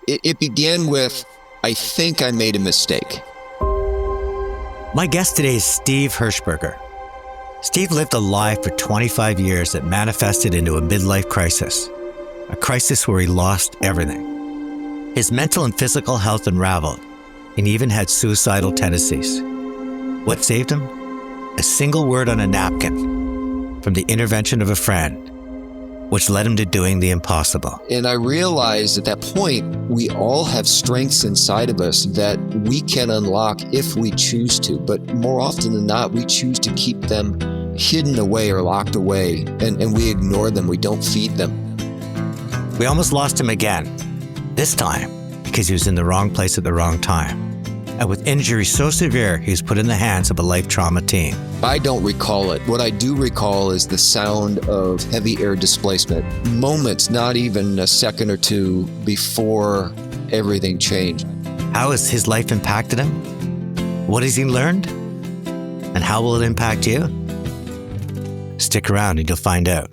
It began with, I think I made a mistake. My guest today is Steve Hershberger. Steve lived a life for 25 years that manifested into a midlife crisis, a crisis where he lost everything. His mental and physical health unraveled, and he even had suicidal tendencies. What saved him? A single word on a napkin from the intervention of a friend, which led him to doing the impossible. And I realized at that point, we all have strengths inside of us that we can unlock if we choose to. But more often than not, we choose to keep them hidden away or locked away, and we ignore them. We don't feed them. We almost lost him again, this time because he was in the wrong place at the wrong time. And with injury so severe, he was put in the hands of a life trauma team. I don't recall it. What I do recall is the sound of heavy air displacement. Moments, not even a second or two before everything changed. How has his life impacted him? What has he learned? And how will it impact you? Stick around and you'll find out.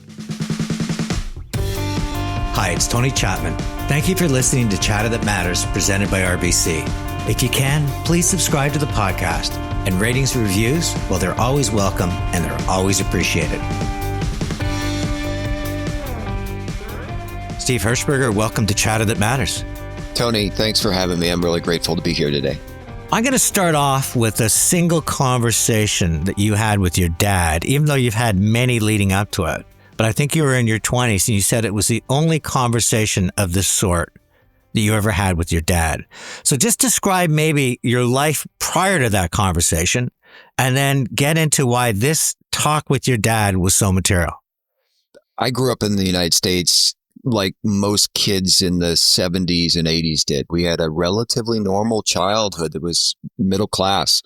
Hi, it's Tony Chapman. Thank you for listening to Chatter That Matters, presented by RBC. If you can, please subscribe to the podcast, and ratings and reviews, well, they're always welcome and they're always appreciated. Steve Hershberger, welcome to Chatter That Matters. Tony, thanks for having me. I'm really grateful to be here today. I'm going to start off with a single conversation that you had with your dad, even though you've had many leading up to it. But I think you were in your 20s and you said it was the only conversation of this sort that you ever had with your dad. So just describe maybe your life prior to that conversation and then get into why this talk with your dad was so material. I grew up in the United States like most kids in the 70s and 80s did. We had a relatively normal childhood that was middle class.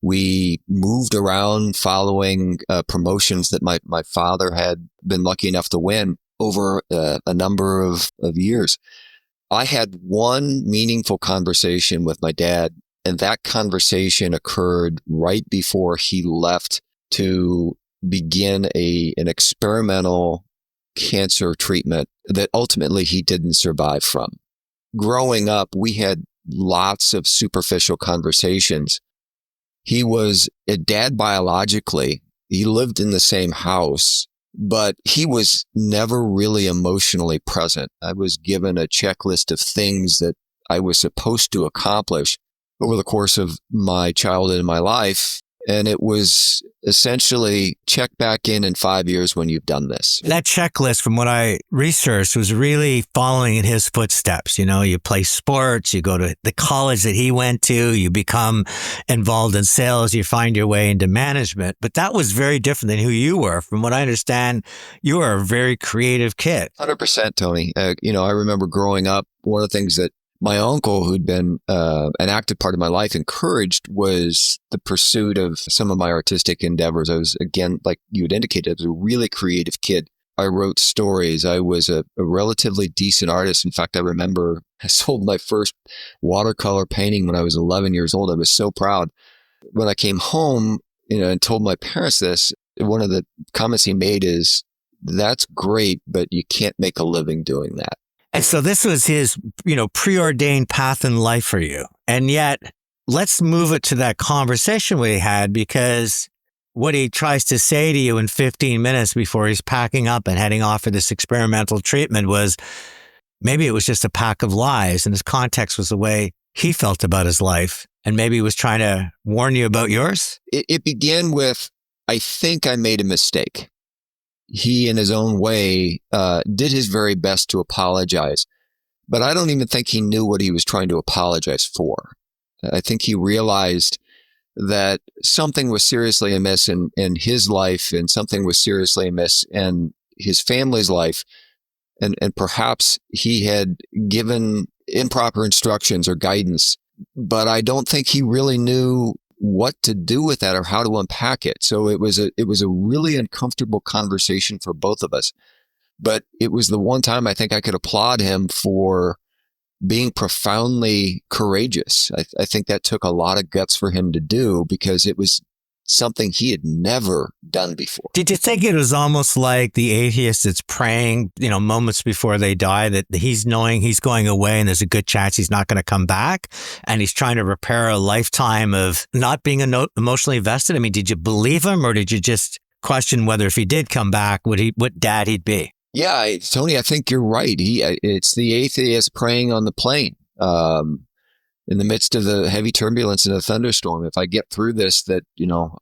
We moved around following promotions that my father had been lucky enough to win over a number of years. I had one meaningful conversation with my dad, and that conversation occurred right before he left to begin an experimental cancer treatment that ultimately he didn't survive from. Growing up, we had lots of superficial conversations. He was a dad biologically. He lived in the same house, but he was never really emotionally present. I was given a checklist of things that I was supposed to accomplish over the course of my childhood and my life. And it was essentially check back in 5 years when you've done this. That checklist, from what I researched, was really following in his footsteps. You know, you play sports, you go to the college that he went to, you become involved in sales, you find your way into management. But that was very different than who you were. From what I understand, you were a very creative kid. 100%, Tony. I remember growing up, one of the things that my uncle, who'd been an active part of my life, encouraged was the pursuit of some of my artistic endeavors. I was, again, like you had indicated, I was a really creative kid. I wrote stories. I was a relatively decent artist. In fact, I remember I sold my first watercolor painting when I was 11 years old. I was so proud. When I came home, and told my parents this, one of the comments he made is, "That's great, but you can't make a living doing that." And so this was his, preordained path in life for you. And yet, let's move it to that conversation we had, because what he tries to say to you in 15 minutes before he's packing up and heading off for this experimental treatment was, maybe it was just a pack of lies, and his context was the way he felt about his life. And maybe he was trying to warn you about yours. It began with, I think I made a mistake. He, in his own way, did his very best to apologize. But I don't even think he knew what he was trying to apologize for. I think he realized that something was seriously amiss in his life, and something was seriously amiss in his family's life. And perhaps he had given improper instructions or guidance, but I don't think he really knew what to do with that or how to unpack it. So it was a really uncomfortable conversation for both of us. But it was the one time I think I could applaud him for being profoundly courageous. I think that took a lot of guts for him to do, because it was something he had never done before. Did you think it was almost like the atheist that's praying, moments before they die, that he's knowing he's going away and there's a good chance he's not going to come back, and he's trying to repair a lifetime of not being emotionally invested? I mean, did you believe him, or did you just question whether if he did come back, what dad he'd be? Yeah, Tony, I think you're right. It's the atheist praying on the plane. In the midst of the heavy turbulence and a thunderstorm, if I get through this, that,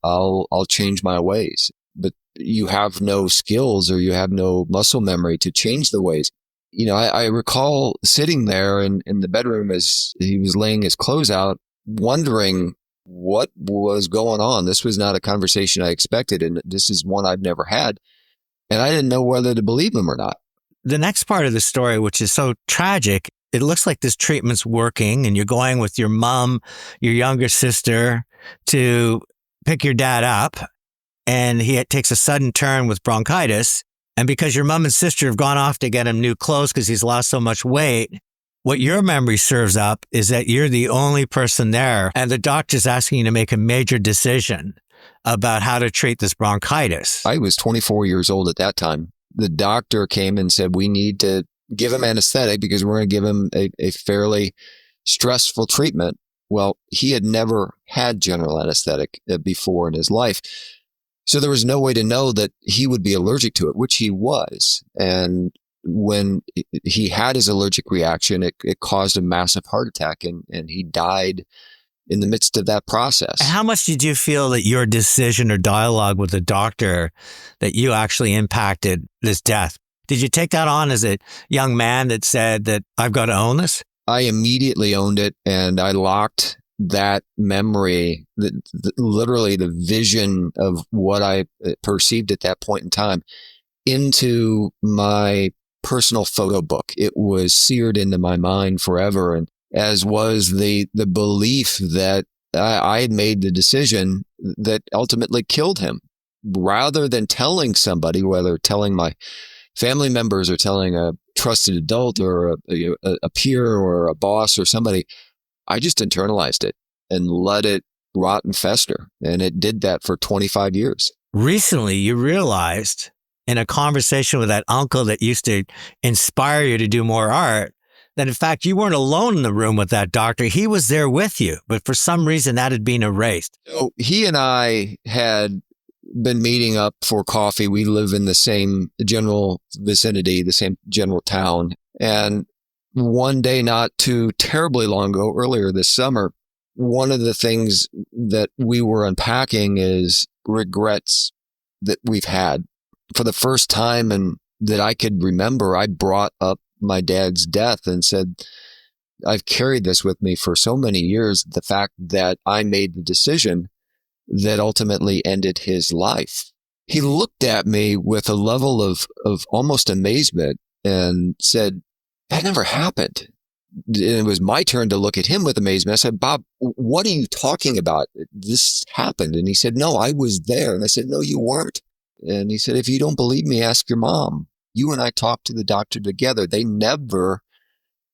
I'll change my ways. But you have no skills or you have no muscle memory to change the ways. I recall sitting there in the bedroom as he was laying his clothes out, wondering what was going on. This was not a conversation I expected, and this is one I've never had. And I didn't know whether to believe him or not. The next part of the story, which is so tragic, it looks like this treatment's working and you're going with your mom, your younger sister, to pick your dad up. And he takes a sudden turn with bronchitis. And because your mom and sister have gone off to get him new clothes because he's lost so much weight, what your memory serves up is that you're the only person there. And the doctor's asking you to make a major decision about how to treat this bronchitis. I was 24 years old at that time. The doctor came and said, we need to give him anesthetic because we're going to give him a fairly stressful treatment. Well, he had never had general anesthetic before in his life. So there was no way to know that he would be allergic to it, which he was. And when he had his allergic reaction, it caused a massive heart attack, and he died in the midst of that process. How much did you feel that your decision or dialogue with the doctor, that you actually impacted this death? Did you take that on as a young man that said that I've got to own this? I immediately owned it, and I locked that memory, literally the vision of what I perceived at that point in time, into my personal photo book. It was seared into my mind forever, and as was the belief that I had made the decision that ultimately killed him. Rather than telling somebody, whether telling my family members or telling a trusted adult or a peer or a boss or somebody, I just internalized it and let it rot and fester. And it did that for 25 years. Recently, you realized in a conversation with that uncle that used to inspire you to do more art, that in fact, you weren't alone in the room with that doctor. He was there with you, but for some reason that had been erased. So he and I had been meeting up for coffee. We live in the same general vicinity, the same general town. And one day, not too terribly long ago, earlier this summer, one of the things that we were unpacking is regrets that we've had. For the first time and that I could remember, I brought up my dad's death and said, I've carried this with me for so many years, the fact that I made the decision that ultimately ended his life. He looked at me with a level of almost amazement and said, that never happened. And it was my turn to look at him with amazement. I said, Bob, what are you talking about? This happened. And he said, no, I was there. And I said, no, you weren't. And he said, if you don't believe me, ask your mom. You and I talked to the doctor together. They never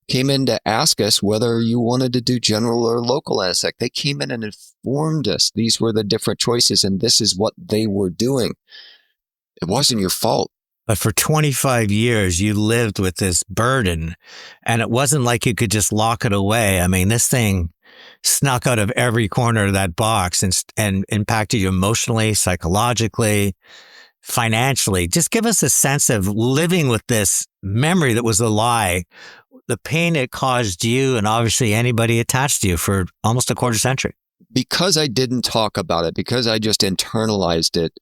came in to ask us whether you wanted to do general or local anesthetic. They came in and informed us these were the different choices and this is what they were doing. It wasn't your fault. But for 25 years, you lived with this burden, and it wasn't like you could just lock it away. I mean, this thing snuck out of every corner of that box and impacted you emotionally, psychologically, financially. Just give us a sense of living with this memory that was a lie, the pain it caused you and obviously anybody attached to you for almost a quarter century. Because I didn't talk about it, because I just internalized it,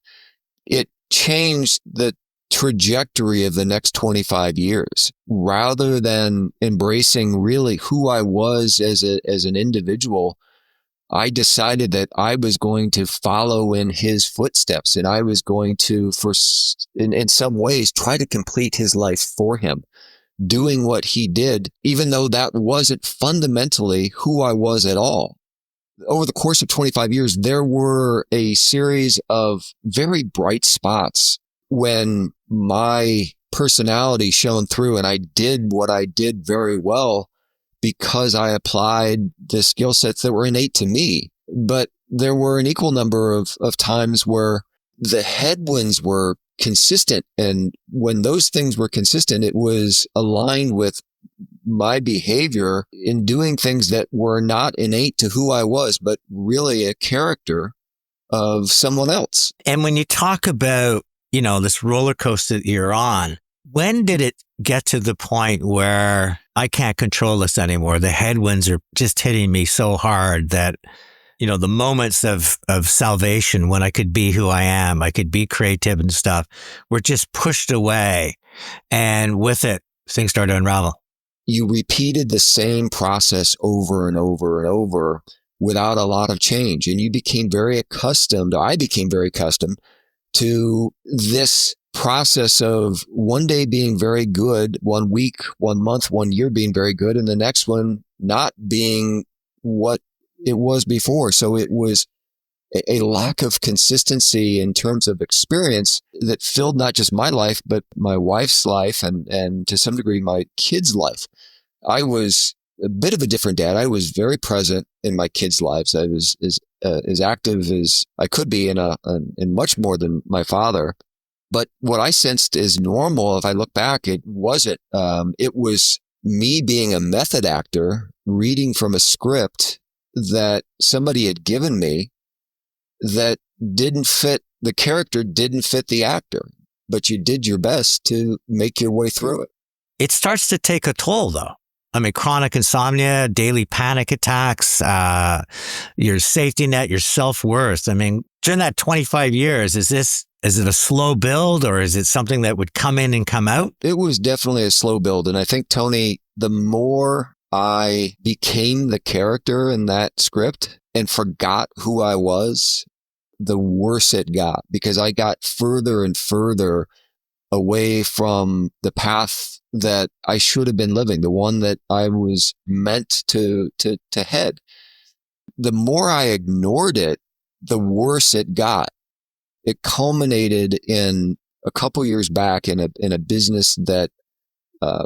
it changed the trajectory of the next 25 years. Rather than embracing really who I was as an individual, I decided that I was going to follow in his footsteps, and I was going to, in some ways, try to complete his life for him, doing what he did, even though that wasn't fundamentally who I was at all. Over the course of 25 years, there were a series of very bright spots when my personality shone through, and I did what I did very well because I applied the skill sets that were innate to me. But there were an equal number of times where the headwinds were consistent. And when those things were consistent, it was aligned with my behavior in doing things that were not innate to who I was, but really a character of someone else. And when you talk about, this roller coaster that you're on, when did it get to the point where I can't control this anymore? The headwinds are just hitting me so hard that, the moments of salvation when I could be who I am, I could be creative and stuff, were just pushed away. And with it, things started to unravel. You repeated the same process over and over and over without a lot of change. And I became very accustomed to this process of one day being very good, 1 week, 1 month, 1 year being very good, and the next one not being what it was before. So it was a lack of consistency in terms of experience that filled not just my life, but my wife's life and to some degree my kids' life. I was a bit of a different dad. I was very present in my kids' lives. I was as active as I could be in much more than my father. But what I sensed as normal, if I look back, it wasn't. It was me being a method actor, reading from a script that somebody had given me that didn't fit, the character didn't fit the actor, but you did your best to make your way through it. It starts to take a toll, though. I mean, chronic insomnia, daily panic attacks, your safety net, your self-worth. I mean, during that 25 years, is it a slow build or is it something that would come in and come out? It was definitely a slow build. And I think, Tony, the more I became the character in that script and forgot who I was, the worse it got, because I got further and further away from the path that I should have been living, the one that I was meant to head. The more I ignored it, the worse it got. It culminated in a couple years back in a business that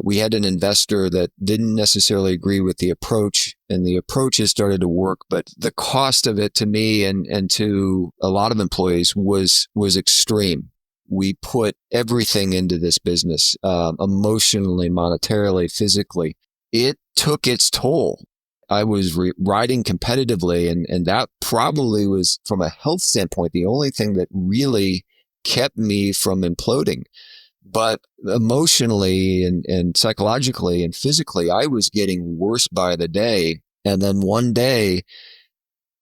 we had an investor that didn't necessarily agree with the approach, and the approach has started to work, but the cost of it to me and to a lot of employees was extreme. We put everything into this business, emotionally, monetarily, physically. It took its toll. I was riding competitively, and that probably was, from a health standpoint, the only thing that really kept me from imploding. But emotionally and psychologically and physically, I was getting worse by the day. And then one day,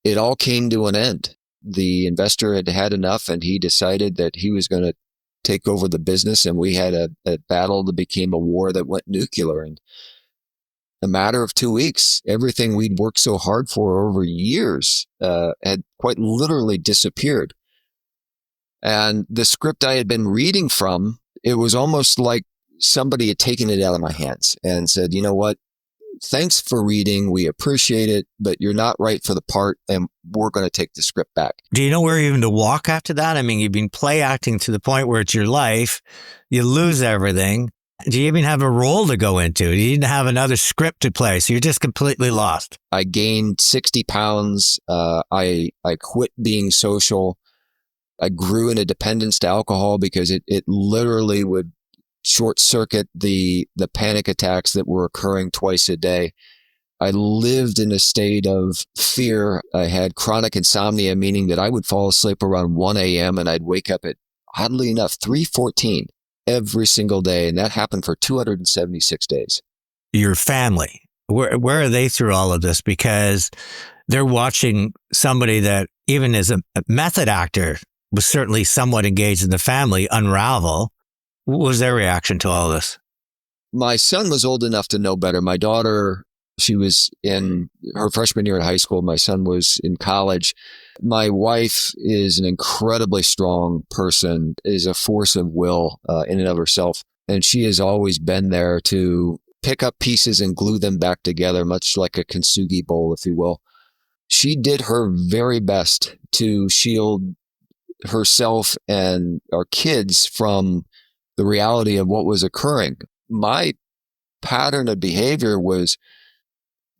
it all came to an end. The investor had had enough, and he decided that he was going to take over the business. And we had a battle that became a war that went nuclear. And a matter of 2 weeks, everything we'd worked so hard for over years had quite literally disappeared. And the script I had been reading from, it was almost like somebody had taken it out of my hands and said, you know what? Thanks for reading. We appreciate it, but you're not right for the part, and we're going to take the script back. Do you know where even to walk after that? I mean, you've been play acting to the point where it's your life. You lose everything. Do you even have a role to go into? Do you even have another script to play? So you're just completely lost. I gained 60 pounds. I quit being social. I grew in a dependence to alcohol because it literally would short circuit the panic attacks that were occurring twice a day. I lived in a state of fear. I had chronic insomnia, meaning that I would fall asleep around 1 a.m. and I'd wake up at, oddly enough, 3:14 every single day. And that happened for 276 days. Your family, where are they through all of this? Because they're watching somebody that, even as a method actor, was certainly somewhat engaged in the family unravel. What was their reaction to all of this? My son was old enough to know better. My daughter, she was in her freshman year at high school. My son was in college. My wife is an incredibly strong person, is a force of will in and of herself. And she has always been there to pick up pieces and glue them back together, much like a kintsugi bowl, if you will. She did her very best to shield herself and our kids from the reality of what was occurring. My pattern of behavior was,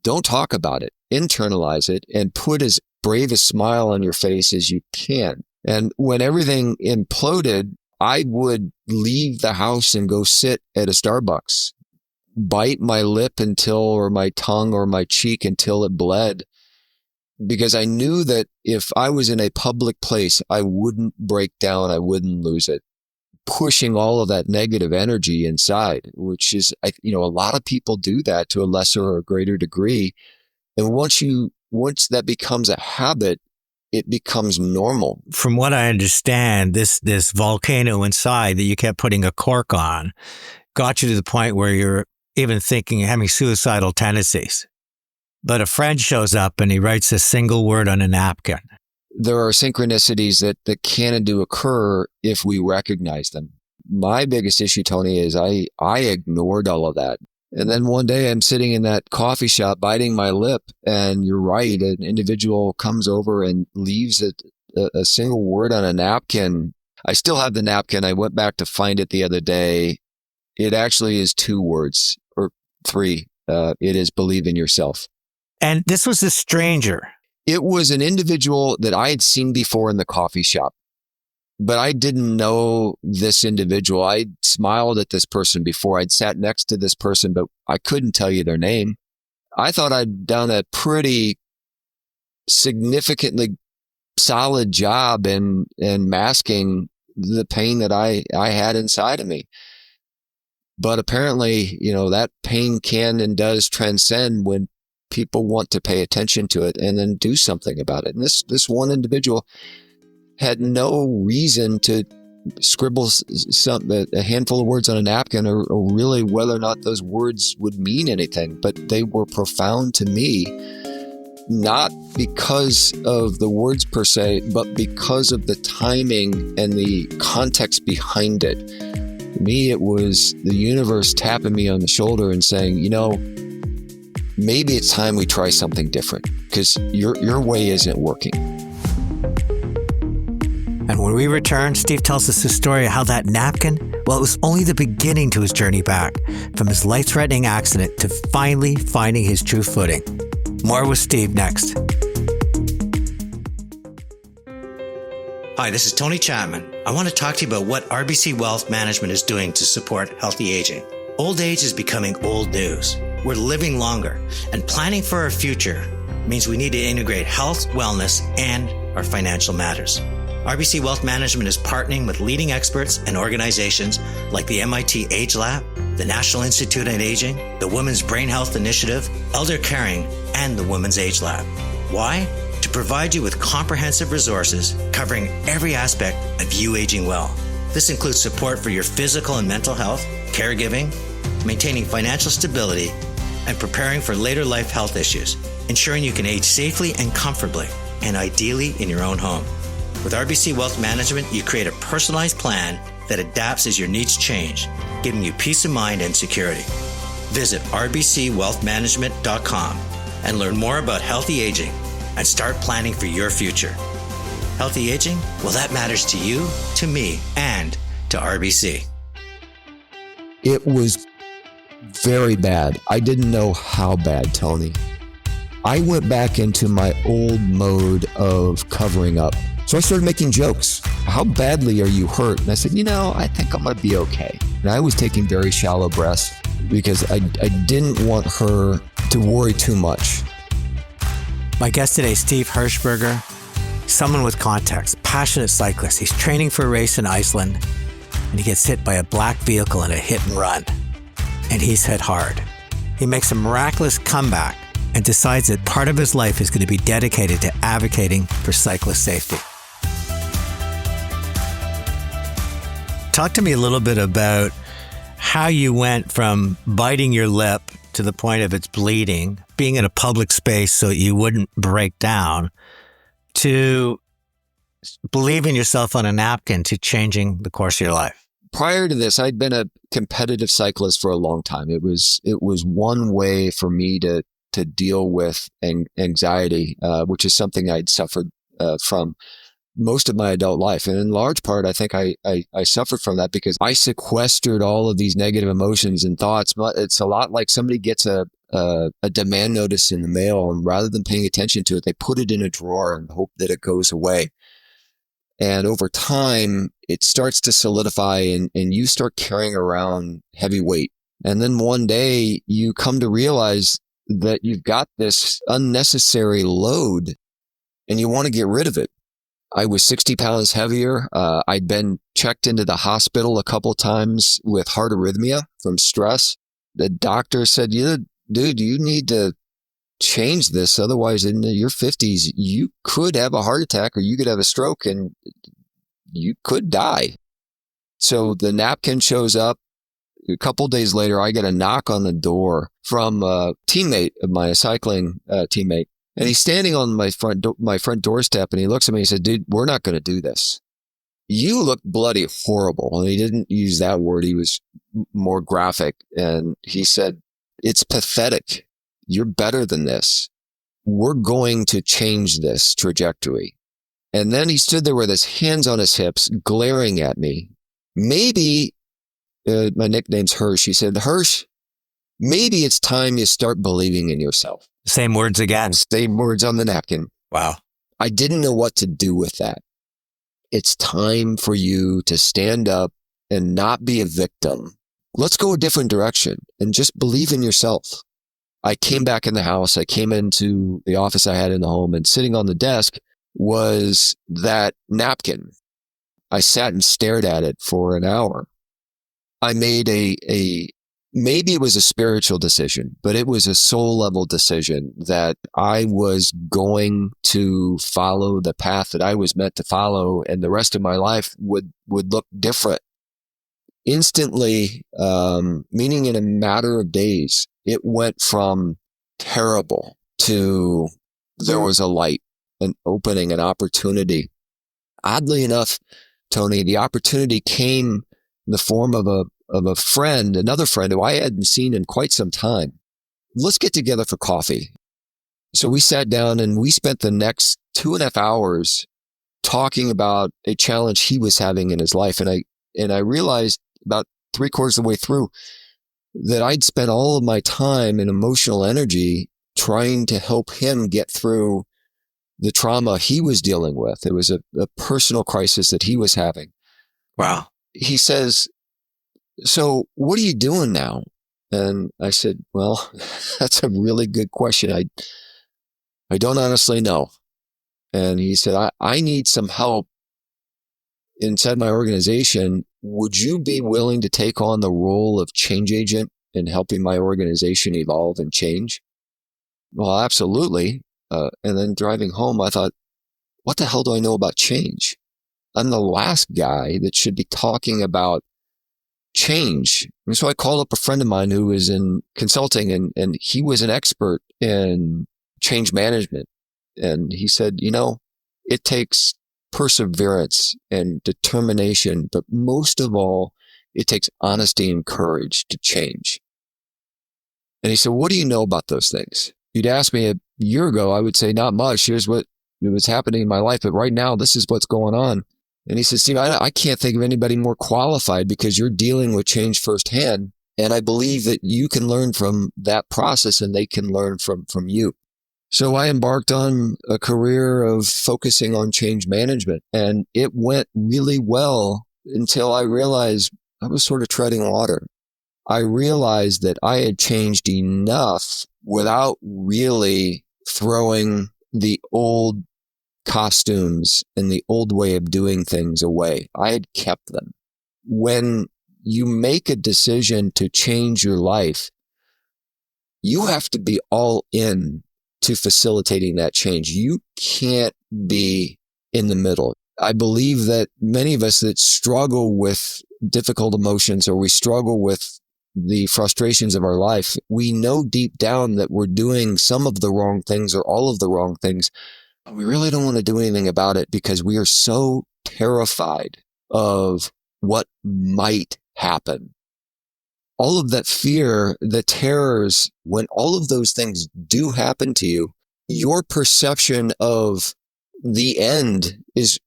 don't talk about it, internalize it, and put as bravest smile on your face as you can. And when everything imploded, I would leave the house and go sit at a Starbucks, bite my lip or my tongue or my cheek until it bled, because I knew that if I was in a public place, I wouldn't break down. I wouldn't lose it. Pushing all of that negative energy inside, which is, a lot of people do that to a lesser or greater degree. And once that becomes a habit, it becomes normal. From what I understand, this volcano inside that you kept putting a cork on got you to the point where you're even thinking, having suicidal tendencies. But a friend shows up and he writes a single word on a napkin. There are synchronicities that can and do occur if we recognize them. My biggest issue, Tony, is I ignored all of that. And then one day I'm sitting in that coffee shop biting my lip, and you're right, an individual comes over and leaves a single word on a napkin. I still have the napkin. I went back to find it the other day. It actually is 2 words, or 3. It is believe in yourself. And this was a stranger. It was an individual that I had seen before in the coffee shop, but I didn't know this individual. I smiled at this person before. I'd sat next to this person, but I couldn't tell you their name. I thought I'd done a pretty significantly solid job in masking the pain that I had inside of me. But apparently, that pain can and does transcend when people want to pay attention to it and then do something about it. And this one individual had no reason to scribble a handful of words on a napkin or really whether or not those words would mean anything, but they were profound to me, not because of the words per se, but because of the timing and the context behind it. To me, it was the universe tapping me on the shoulder and saying, maybe it's time we try something different because your way isn't working. And when we return, Steve tells us the story of how that napkin, it was only the beginning to his journey back from his life-threatening accident to finally finding his true footing. More with Steve next. Hi, this is Tony Chapman. I want to talk to you about what RBC Wealth Management is doing to support healthy aging. Old age is becoming old news. We're living longer, and planning for our future means we need to integrate health, wellness, and our financial matters. RBC Wealth Management is partnering with leading experts and organizations like the MIT Age Lab, the National Institute on Aging, the Women's Brain Health Initiative, Elder Caring, and the Women's Age Lab. Why? To provide you with comprehensive resources covering every aspect of you aging well. This includes support for your physical and mental health, caregiving, maintaining financial stability, and preparing for later life health issues, ensuring you can age safely and comfortably, and ideally in your own home. With RBC Wealth Management, you create a personalized plan that adapts as your needs change, giving you peace of mind and security. Visit rbcwealthmanagement.com and learn more about healthy aging and start planning for your future. Healthy aging? Well, that matters to you, to me, and to RBC. It was very bad. I didn't know how bad, Tony. I went back into my old mode of covering up. So I started making jokes. How badly are you hurt? And I said, I think I'm going to be okay. And I was taking very shallow breaths because I didn't want her to worry too much. My guest today is Steve Hershberger, someone with context, passionate cyclist. He's training for a race in Iceland, and he gets hit by a black vehicle in a hit and run. And he's hit hard. He makes a miraculous comeback and decides that part of his life is going to be dedicated to advocating for cyclist safety. Talk to me a little bit about how you went from biting your lip to the point of it's bleeding, being in a public space so you wouldn't break down, to believing yourself on a napkin, to changing the course of your life. Prior to this, I'd been a competitive cyclist for a long time. It was one way for me to deal with anxiety, which is something I'd suffered from most of my adult life. And in large part, I think I suffered from that because I sequestered all of these negative emotions and thoughts. But it's a lot like somebody gets a a demand notice in the mail, and rather than paying attention to it, they put it in a drawer and hope that it goes away. And over time, it starts to solidify and you start carrying around heavy weight. And then one day you come to realize that you've got this unnecessary load and you want to get rid of it. I was 60 pounds heavier. I'd been checked into the hospital a couple times with heart arrhythmia from stress. The doctor said, dude, you need to change this. Otherwise, in your 50s, you could have a heart attack or you could have a stroke and you could die. So the napkin shows up. A couple days later, I get a knock on the door from a teammate of mine, a cycling teammate. And he's standing on my front doorstep and he looks at me and he said, dude, we're not going to do this. You look bloody horrible. And he didn't use that word. He was more graphic. And he said, it's pathetic. You're better than this. We're going to change this trajectory. And then he stood there with his hands on his hips, glaring at me. Maybe, my nickname's Hirsch. He said, Hirsch, maybe it's time you start believing in yourself. Same words again. Same words on the napkin. Wow. I didn't know what to do with that. It's time for you to stand up and not be a victim. Let's go a different direction and just believe in yourself. I came back in the house. I came into the office I had in the home, and sitting on the desk was that napkin. I sat and stared at it for an hour. I made maybe it was a spiritual decision, but it was a soul level decision that I was going to follow the path that I was meant to follow, and the rest of my life would look different. Instantly, meaning in a matter of days, it went from terrible to there was a light, an opening, an opportunity. Oddly enough, Tony, the opportunity came in the form of a friend, another friend who I hadn't seen in quite some time. Let's get together for coffee. So we sat down and we spent the next 2.5 hours talking about a challenge he was having in his life. And I realized about 3/4 of the way through that I'd spent all of my time and emotional energy trying to help him get through the trauma he was dealing with. It was a personal crisis that he was having. Wow. He says, so what are you doing now? And I said, well, that's a really good question. I don't honestly know. And he said, I need some help inside my organization. Would you be willing to take on the role of change agent in helping my organization evolve and change? Well, absolutely. And then driving home, I thought, what the hell do I know about change? I'm the last guy that should be talking about change. And so I called up a friend of mine who was in consulting and he was an expert in change management. And he said, it takes perseverance and determination, but most of all, it takes honesty and courage to change. And he said, what do you know about those things? If you'd asked me a year ago, I would say not much. Here's what was happening in my life, but right now, this is what's going on. And he says, Steve, I can't think of anybody more qualified because you're dealing with change firsthand. And I believe that you can learn from that process and they can learn from you. So I embarked on a career of focusing on change management, and it went really well until I realized I was sort of treading water. I realized that I had changed enough without really throwing the old costumes and the old way of doing things away. I had kept them. When you make a decision to change your life, you have to be all in to facilitating that change. You can't be in the middle. I believe that many of us that struggle with difficult emotions or we struggle with the frustrations of our life, we know deep down that we're doing some of the wrong things or all of the wrong things. We really don't want to do anything about it because we are so terrified of what might happen. All of that fear, the terrors, when all of those things do happen to you, your perception of the end is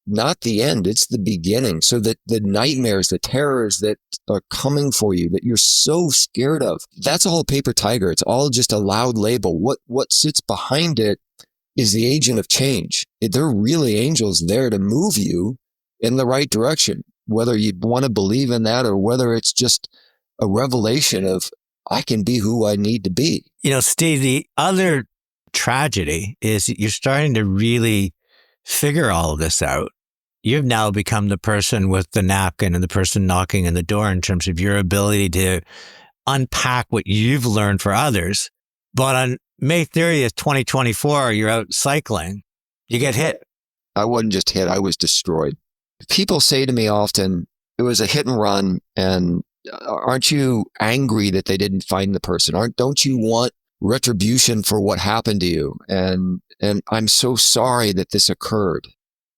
not the end. It's the beginning. So that the nightmares, the terrors that are coming for you, that you're so scared of, that's all a paper tiger. It's all just a loud label. What sits behind it is the agent of change. They're really angels there to move you in the right direction, whether you want to believe in that or whether it's just a revelation of, I can be who I need to be. Steve, the other tragedy is you're starting to really figure all of this out. You've now become the person with the napkin and the person knocking on the door in terms of your ability to unpack what you've learned for others. But on May 30th, 2024, you're out cycling. You get hit. I wasn't just hit. I was destroyed. People say to me often, it was a hit and run. And aren't you angry that they didn't find the person? Don't you want retribution for what happened to you? And I'm so sorry that this occurred.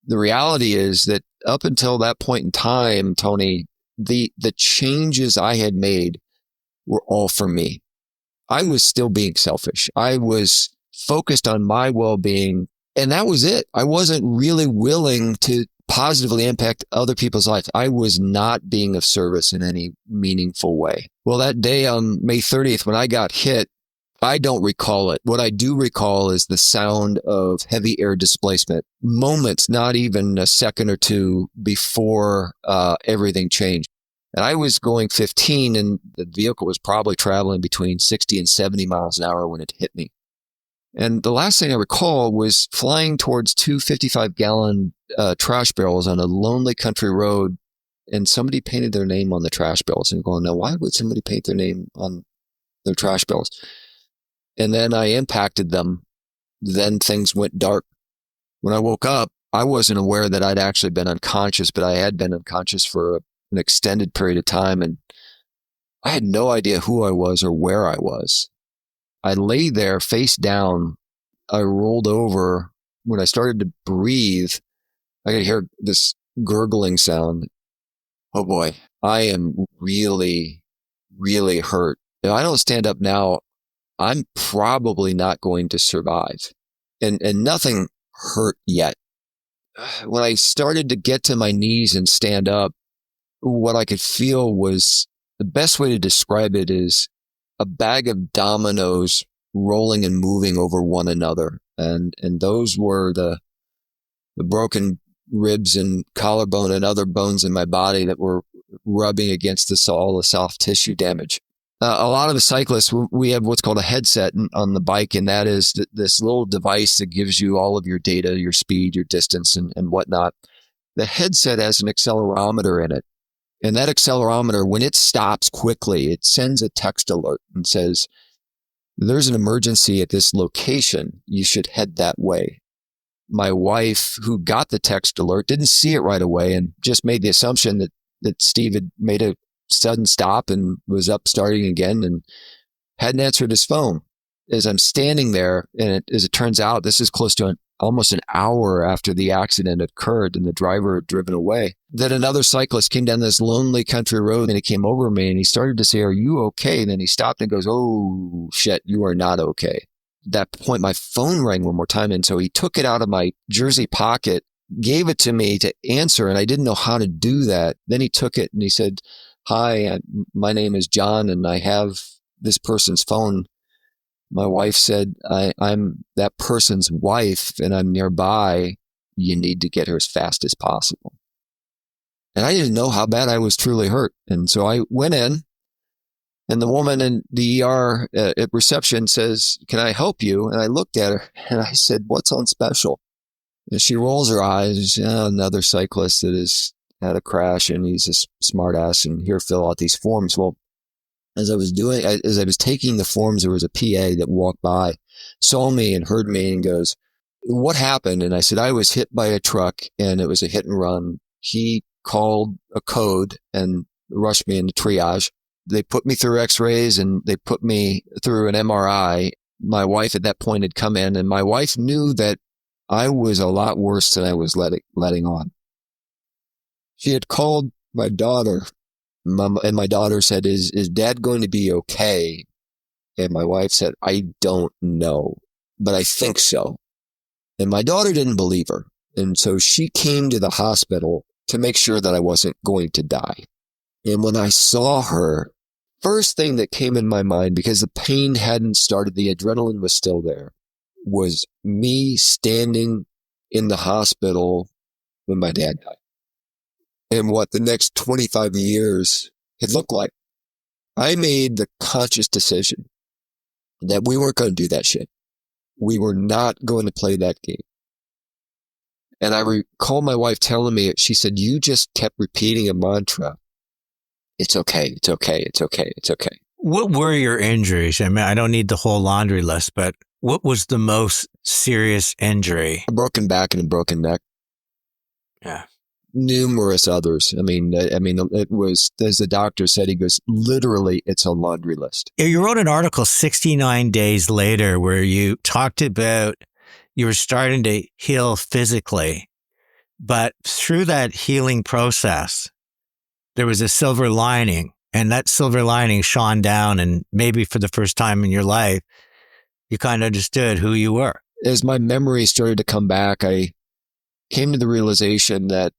The reality is that up until that point in time, Tony, the changes I had made were all for me. I was still being selfish. I was focused on my well-being, and that was it. I wasn't really willing to positively impact other people's lives. I was not being of service in any meaningful way. Well, that day on May 30th, when I got hit, I don't recall it. What I do recall is the sound of heavy air displacement. Moments, not even a second or two before everything changed. And I was going 15, and the vehicle was probably traveling between 60 and 70 miles an hour when it hit me. And the last thing I recall was flying towards two 55-gallon trash barrels on a lonely country road, and somebody painted their name on the trash barrels. And going, now, why would somebody paint their name on their trash barrels? And then I impacted them. Then things went dark. When I woke up, I wasn't aware that I'd actually been unconscious, but I had been unconscious for an extended period of time. And I had no idea who I was or where I was. I lay there face down. I rolled over. When I started to breathe, I could hear this gurgling sound. Oh boy, I am really, really hurt. If I don't stand up now, I'm probably not going to survive. And nothing hurt yet. When I started to get to my knees and stand up, what I could feel was, the best way to describe it is a bag of dominoes rolling and moving over one another. And those were the broken ribs and collarbone and other bones in my body that were rubbing against all the soft tissue damage. A lot of the cyclists, we have what's called a headset on the bike, and that is this little device that gives you all of your data, your speed, your distance, and whatnot. The headset has an accelerometer in it. And that accelerometer, when it stops quickly, it sends a text alert and says, there's an emergency at this location. You should head that way. My wife, who got the text alert, didn't see it right away and just made the assumption that Steve had made a sudden stop and was up starting again and hadn't answered his phone. As I'm standing there, and as it turns out, this is close to almost an hour after the accident occurred and the driver had driven away, that another cyclist came down this lonely country road, and he came over me and he started to say, are you okay? And then he stopped and goes, oh shit, you are not okay. At that point, my phone rang one more time. And so he took it out of my jersey pocket, gave it to me to answer, and I didn't know how to do that. Then he took it and he said, hi, my name is John, and I have this person's phone. My wife said, I'm that person's wife, and I'm nearby. You need to get her as fast as possible. And I didn't know how bad I was truly hurt. And so I went in, and the woman in the ER at reception says, can I help you? And I looked at her and I said, what's on special? And she rolls her eyes. Another cyclist that has had a crash, and he's a smart ass, and here, fill out these forms. Well, as I was taking the forms, there was a PA that walked by, saw me and heard me and goes, what happened? And I said, I was hit by a truck and it was a hit and run. He called a code and rushed me into triage. They put me through x-rays and they put me through an MRI. My wife at that point had come in, and my wife knew that I was a lot worse than I was letting on. She had called my daughter. And my daughter said, is dad going to be okay? And my wife said, I don't know, but I think so. And my daughter didn't believe her. And so she came to the hospital to make sure that I wasn't going to die. And when I saw her, first thing that came in my mind, because the pain hadn't started, the adrenaline was still there, was me standing in the hospital when my dad died. And what the next 25 years had looked like. I made the conscious decision that we weren't going to do that shit. We were not going to play that game. And I recall my wife telling me, she said, you just kept repeating a mantra. It's okay. It's okay. It's okay. It's okay. What were your injuries? I mean, I don't need the whole laundry list, but what was the most serious injury? A broken back and a broken neck. Yeah. Numerous others. I mean, it was, as the doctor said, he goes, literally, it's a laundry list. You wrote an article 69 days later where you talked about you were starting to heal physically, but through that healing process, there was a silver lining, and that silver lining shone down, and maybe for the first time in your life, you kind of understood who you were. As my memory started to come back, I came to the realization that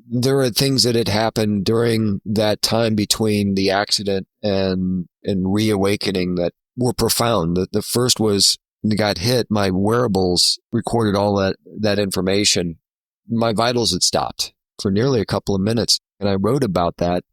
there are things that had happened during that time between the accident and reawakening that were profound. The first was when I got hit, my wearables recorded all that information. My vitals had stopped for nearly a couple of minutes, and I wrote about that.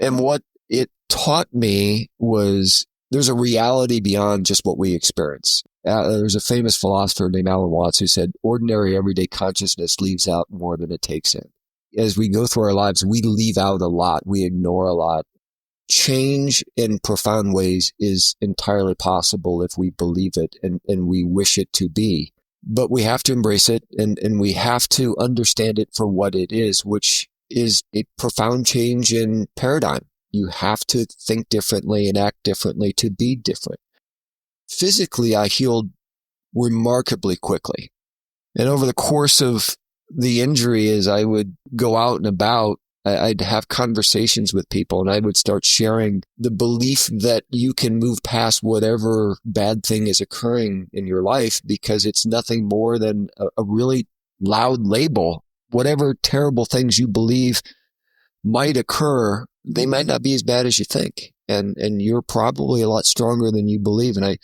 And what it taught me was there's a reality beyond just what we experience. There's a famous philosopher named Alan Watts who said, ordinary everyday consciousness leaves out more than it takes in. As we go through our lives, we leave out a lot. We ignore a lot. Change in profound ways is entirely possible if we believe it and we wish it to be. But we have to embrace it and we have to understand it for what it is, which is a profound change in paradigm. You have to think differently and act differently to be different. Physically, I healed remarkably quickly. And over the course of the injury, as I would go out and about, I'd have conversations with people and I would start sharing the belief that you can move past whatever bad thing is occurring in your life because it's nothing more than a really loud label. Whatever terrible things you believe might occur, they might not be as bad as you think. And you're probably a lot stronger than you believe. And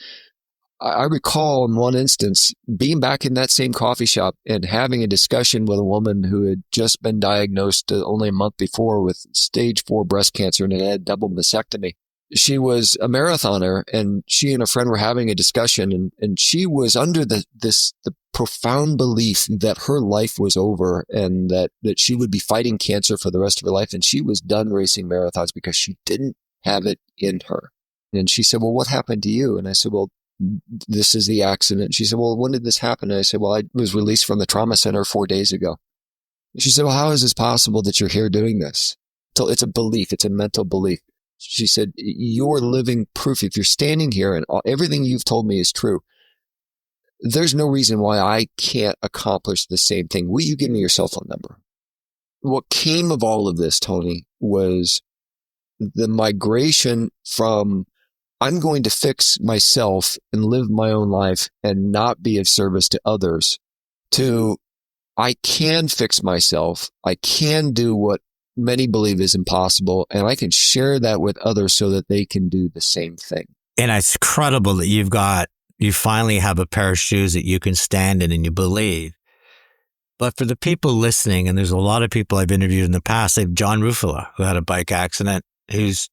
I recall in one instance being back in that same coffee shop and having a discussion with a woman who had just been diagnosed only a month before with stage 4 breast cancer and had double mastectomy. She was a marathoner and she and a friend were having a discussion and she was under the profound belief that her life was over and that she would be fighting cancer for the rest of her life. And she was done racing marathons because she didn't have it in her. And she said, well, what happened to you? And I said, well, this is the accident. She said, well, when did this happen? And I said, well, I was released from the trauma center 4 days ago. And she said, well, how is this possible that you're here doing this? So it's a belief. It's a mental belief. She said, you're living proof. If you're standing here and everything you've told me is true, there's no reason why I can't accomplish the same thing. Will you give me your cell phone number? What came of all of this, Tony, was the migration from I'm going to fix myself and live my own life and not be of service to others to I can fix myself. I can do what many believe is impossible, and I can share that with others so that they can do the same thing. And it's credible that you finally have a pair of shoes that you can stand in and you believe. But for the people listening, and there's a lot of people I've interviewed in the past, like John Ruffalo, who had a bike accident, who's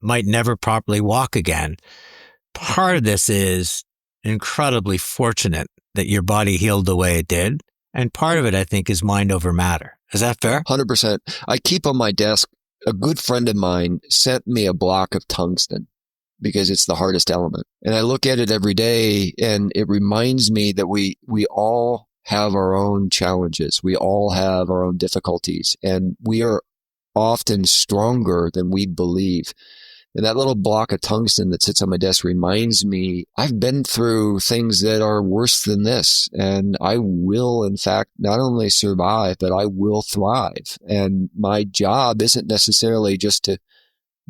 might never properly walk again. Part of this is incredibly fortunate that your body healed the way it did. And part of it, I think, is mind over matter. Is that fair? 100%. I keep on my desk, a good friend of mine sent me a block of tungsten because it's the hardest element. And I look at it every day and it reminds me that we all have our own challenges. We all have our own difficulties and we are often stronger than we believe. And that little block of tungsten that sits on my desk reminds me I've been through things that are worse than this. And I will, in fact, not only survive, but I will thrive. And my job isn't necessarily just to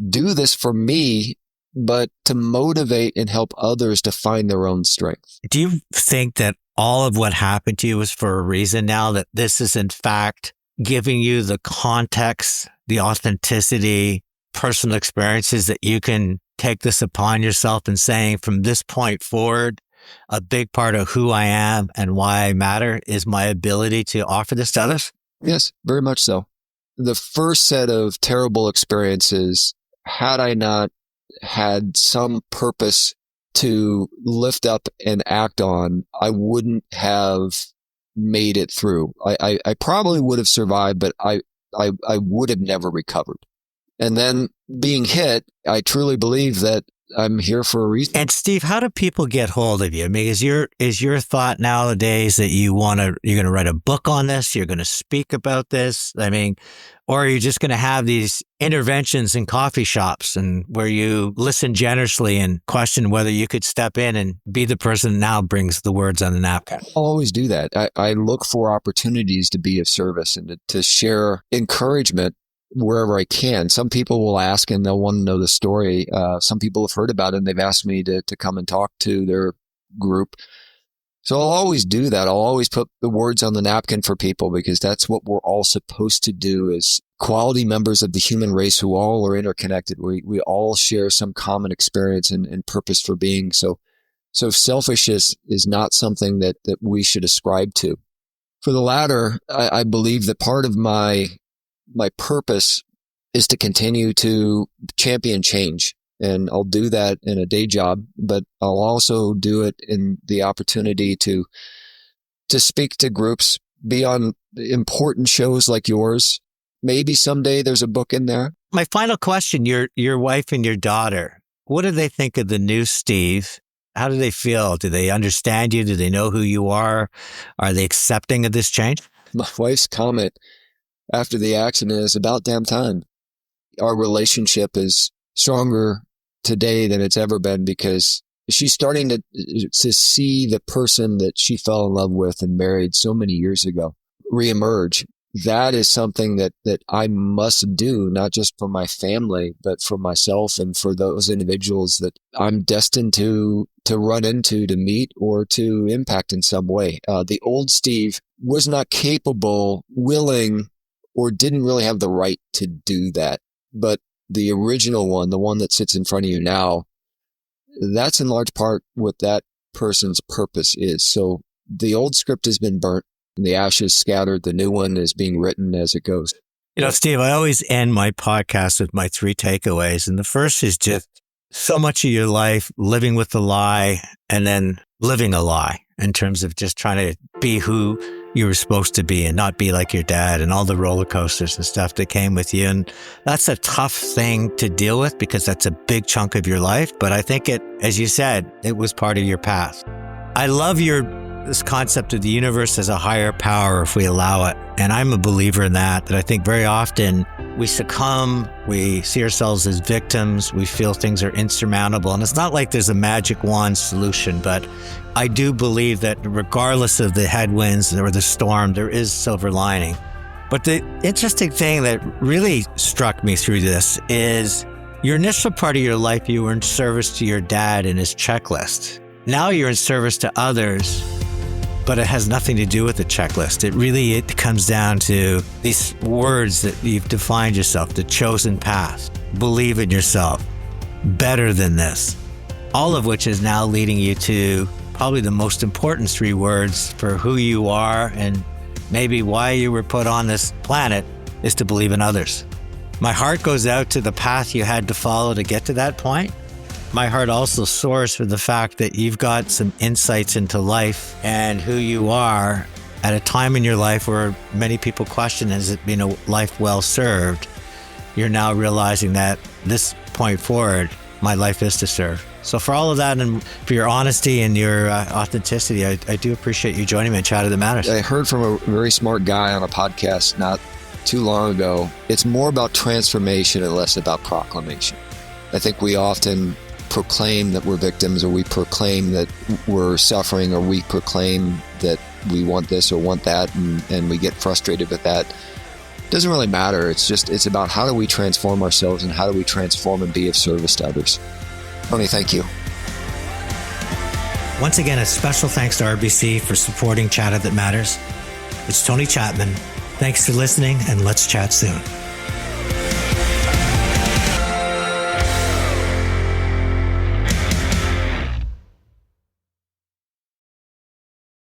do this for me but to motivate and help others to find their own strength. Do you think that all of what happened to you was for a reason now, that this is in fact giving you the context, the authenticity, personal experiences that you can take this upon yourself and saying from this point forward, a big part of who I am and why I matter is my ability to offer this to others? Yes, very much so. The first set of terrible experiences, had I not had some purpose to lift up and act on, I wouldn't have made it through. I probably would have survived, but I would have never recovered. And then being hit, I truly believe that I'm here for a reason. And Steve, how do people get hold of you? I mean, is your thought nowadays that you're going to write a book on this? You're going to speak about this? I mean, or are you just going to have these interventions in coffee shops and where you listen generously and question whether you could step in and be the person that now brings the words on the napkin? I'll always do that. I look for opportunities to be of service and to share encouragement wherever I can. Some people will ask and they'll want to know the story. Some people have heard about it and they've asked me to come and talk to their group. So I'll always do that. I'll always put the words on the napkin for people because that's what we're all supposed to do as quality members of the human race who all are interconnected. We all share some common experience and purpose for being. So selfishness is not something that we should ascribe to. For the latter, I believe that part of my purpose is to continue to champion change. And I'll do that in a day job, but I'll also do it in the opportunity to speak to groups, be on important shows like yours. Maybe someday there's a book in there. My final question, your wife and your daughter, what do they think of the new Steve? How do they feel? Do they understand you? Do they know who you are? Are they accepting of this change? My wife's comment after the accident is about damn time. Our relationship is stronger today than it's ever been because she's starting to see the person that she fell in love with and married so many years ago reemerge. That is something that I must do, not just for my family, but for myself and for those individuals that I'm destined to run into, to meet, or to impact in some way. The old Steve was not capable, willing, or didn't really have the right to do that. But the original one, the one that sits in front of you now, that's in large part what that person's purpose is. So the old script has been burnt and the ashes scattered. The new one is being written as it goes. You know, Steve, I always end my podcast with my 3 takeaways. And the first is just so much of your life living with the lie and then living a lie in terms of just trying to be who you were supposed to be and not be like your dad and all the roller coasters and stuff that came with you. And that's a tough thing to deal with because that's a big chunk of your life. But I think it, as you said, it was part of your path. I love this concept of the universe as a higher power if we allow it. And I'm a believer in that I think very often we succumb, we see ourselves as victims, we feel things are insurmountable. And it's not like there's a magic wand solution, but I do believe that regardless of the headwinds or the storm, there is silver lining. But the interesting thing that really struck me through this is your initial part of your life, you were in service to your dad and his checklist. Now you're in service to others, but it has nothing to do with the checklist. It comes down to these words that you've defined yourself, the chosen path, believe in yourself, better than this, all of which is now leading you to probably the most important 3 words for who you are and maybe why you were put on this planet is to believe in others. My heart goes out to the path you had to follow to get to that point. My heart also soars for the fact that you've got some insights into life and who you are at a time in your life where many people question, has it been a life well served? You're now realizing that this point forward, my life is to serve. So for all of that and for your honesty and your authenticity, I do appreciate you joining me on Chat That Matters. I heard from a very smart guy on a podcast not too long ago. It's more about transformation and less about proclamation. I think we often proclaim that we're victims, or we proclaim that we're suffering, or we proclaim that we want this or want that, and we get frustrated with that. It doesn't really matter. It's about how do we transform ourselves and how do we transform and be of service to others. Tony, thank you. Once again, a special thanks to RBC for supporting Chatter That Matters. It's Tony Chapman. Thanks for listening, and let's chat soon.